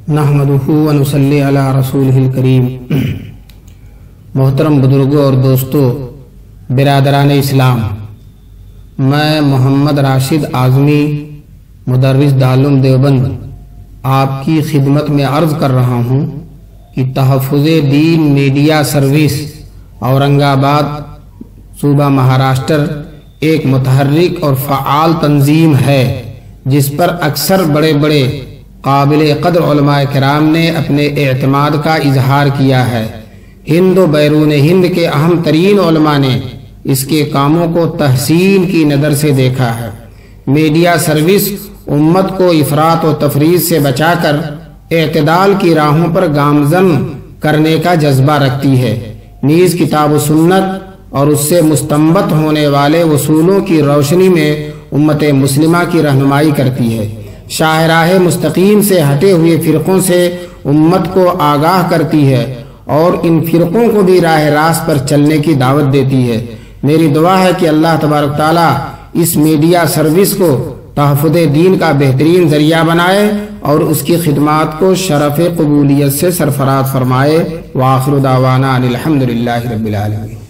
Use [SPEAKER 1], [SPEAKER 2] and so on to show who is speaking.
[SPEAKER 1] نحمدہ و نصلی علی رسولہ الکریم۔ محترم بزرگوں اور دوستو، برادران اسلام، میں محمد راشد اعظمی مدرس دارالعلوم دیوبند آپ کی خدمت میں عرض کر رہا ہوں کہ تحفظ دین میڈیا سروس اورنگ آباد صوبہ مہاراشٹر ایک متحرک اور فعال تنظیم ہے جس پر اکثر بڑے بڑے قابل قدر علماء کرام نے اپنے اعتماد کا اظہار کیا ہے۔ ہند و بیرون ہند کے اہم ترین علماء نے اس کے کاموں کو تحسین کی نظر سے دیکھا ہے۔ میڈیا سروس امت کو افراط و تفریط سے بچا کر اعتدال کی راہوں پر گامزن کرنے کا جذبہ رکھتی ہے، نیز کتاب و سنت اور اس سے مستنبط ہونے والے اصولوں کی روشنی میں امت مسلمہ کی رہنمائی کرتی ہے، شاہراہ مستقیم سے ہٹے ہوئے فرقوں سے امت کو آگاہ کرتی ہے اور ان فرقوں کو بھی راہ راست پر چلنے کی دعوت دیتی ہے۔ میری دعا ہے کہ اللہ تبارک تعالیٰ اس میڈیا سروس کو تحفظ دین کا بہترین ذریعہ بنائے اور اس کی خدمات کو شرف قبولیت سے سرفراز فرمائے۔ وآخر دعوانا ان الحمدللہ رب العالمین۔